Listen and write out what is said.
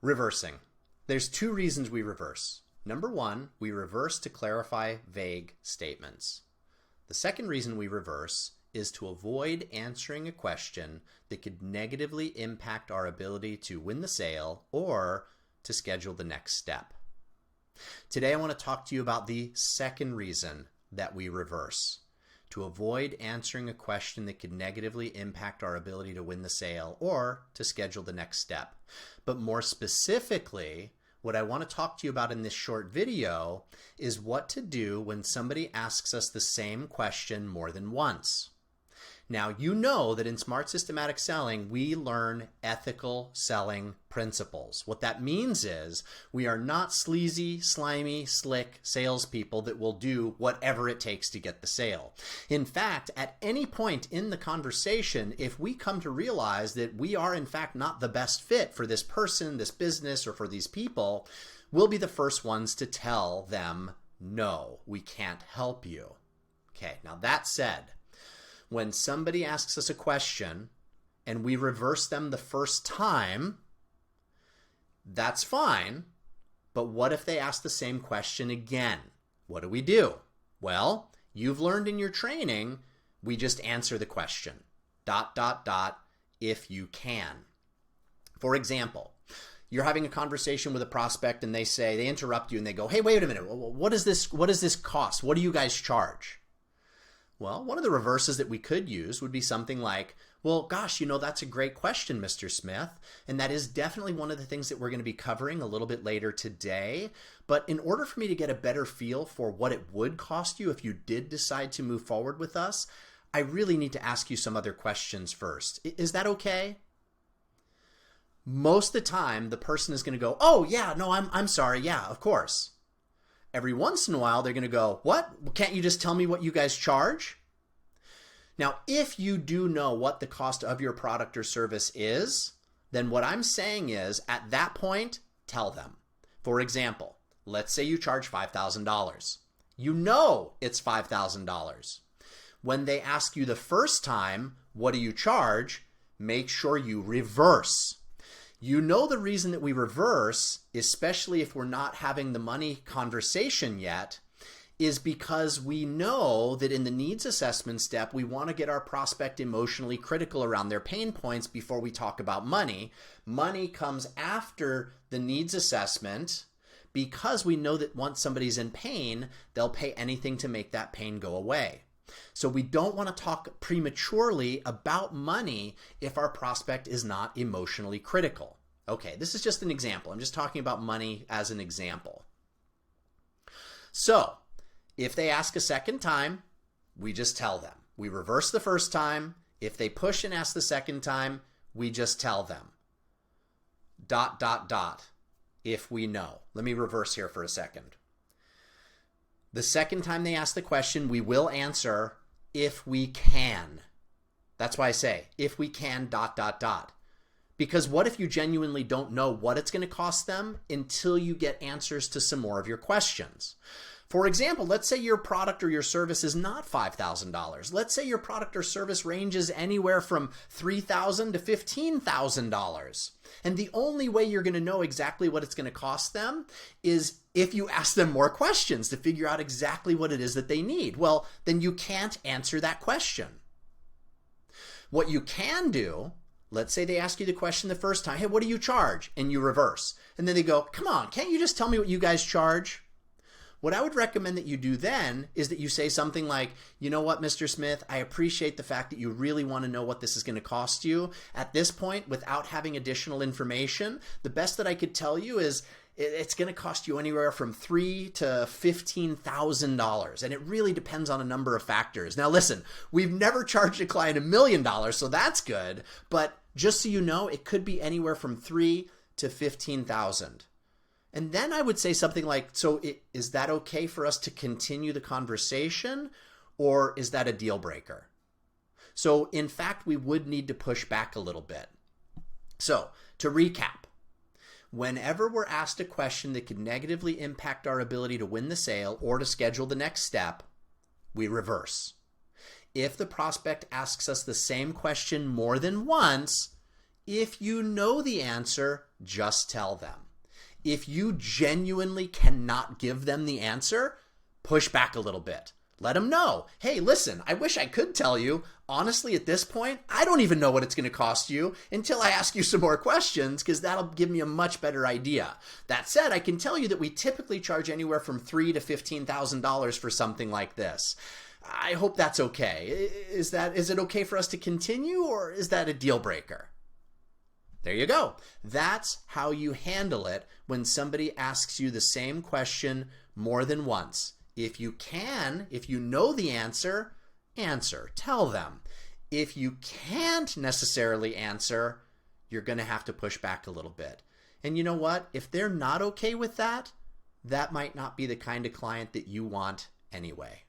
Reversing. There's two reasons we reverse. Number one, we reverse to clarify vague statements. The second reason we reverse is to avoid answering a question that could negatively impact our ability to win the sale or to schedule the next step. Today I want to talk to you about the second reason that we reverse, to avoid answering a question that could negatively impact our ability to win the sale or to schedule the next step. But more specifically, what I want to talk to you about in this short video is what to do when somebody asks us the same question more than once. Now, you know that in Smart Systematic Selling, we learn ethical selling principles. What that means is we are not sleazy, slimy, slick salespeople that will do whatever it takes to get the sale. In fact, at any point in the conversation, if we come to realize that we are in fact not the best fit for this person, this business, or for these people, we'll be the first ones to tell them, no, we can't help you. Okay, now that said, when somebody asks us a question and we reverse them the first time, that's fine. But what if they ask the same question again? What do? Well, you've learned in your training, we just answer the question. ... if you can. For example, you're having a conversation with a prospect and they interrupt you and they go, hey, wait a minute, what does this cost? What do you guys charge? Well, one of the reverses that we could use would be something like, well, gosh, that's a great question, Mr. Smith. And that is definitely one of the things that we're going to be covering a little bit later today. But in order for me to get a better feel for what it would cost you if you did decide to move forward with us, I really need to ask you some other questions first. Is that okay? Most of the time, the person is going to go, oh, yeah, no, I'm sorry. Yeah, of course. Every once in a while, they're going to go, what? Can't you just tell me what you guys charge? Now, if you do know what the cost of your product or service is, then what I'm saying is, at that point, tell them. For example, let's say you charge $5,000. You know it's $5,000. When they ask you the first time, what do you charge? Make sure you reverse. You know the reason that we reverse, especially if we're not having the money conversation yet, is because we know that in the needs assessment step, we want to get our prospect emotionally critical around their pain points before we talk about money. Money comes after the needs assessment because we know that once somebody's in pain, they'll pay anything to make that pain go away. So we don't want to talk prematurely about money if our prospect is not emotionally critical. Okay, this is just an example. I'm just talking about money as an example. So if they ask a second time, we just tell them. We reverse the first time. If they push and ask the second time, we just tell them. ... if we know. Let me reverse here for a second. The second time they ask the question, we will answer if we can. That's why I say if we can ... Because what if you genuinely don't know what it's going to cost them until you get answers to some more of your questions? For example, let's say your product or your service is not $5,000. Let's say your product or service ranges anywhere from $3,000 to $15,000. And the only way you're going to know exactly what it's going to cost them is if you ask them more questions to figure out exactly what it is that they need. Well, then you can't answer that question. What you can do, let's say they ask you the question the first time, hey, what do you charge? And you reverse. And then they go, come on, can't you just tell me what you guys charge? What I would recommend that you do then is that you say something like, you know what, Mr. Smith, I appreciate the fact that you really want to know what this is going to cost you. At this point, without having additional information, the best that I could tell you is it's going to cost you anywhere from $3,000 to $15,000. And it really depends on a number of factors. Now, listen, we've never charged a client $1 million, so that's good. But just so you know, it could be anywhere from $3,000 to $15,000. And then I would say something like, so is that okay for us to continue the conversation, or is that a deal breaker? So in fact, we would need to push back a little bit. So to recap, whenever we're asked a question that could negatively impact our ability to win the sale or to schedule the next step, we reverse. If the prospect asks us the same question more than once, If you know the answer, just tell them. If you genuinely cannot give them the answer, push back a little bit. Let them know, hey, listen, I wish I could tell you. Honestly, at this point, I don't even know what it's going to cost you until I ask you some more questions, because that'll give me a much better idea. That said, I can tell you that we typically charge anywhere from $3,000 to $15,000 for something like this. I hope that's okay. Is it okay for us to continue, or is that a deal breaker? There you go. That's how you handle it when somebody asks you the same question more than once. If you know the answer, tell them. If you can't necessarily answer, you're going to have to push back a little bit. And you know what? If they're not okay with that, that might not be the kind of client that you want anyway.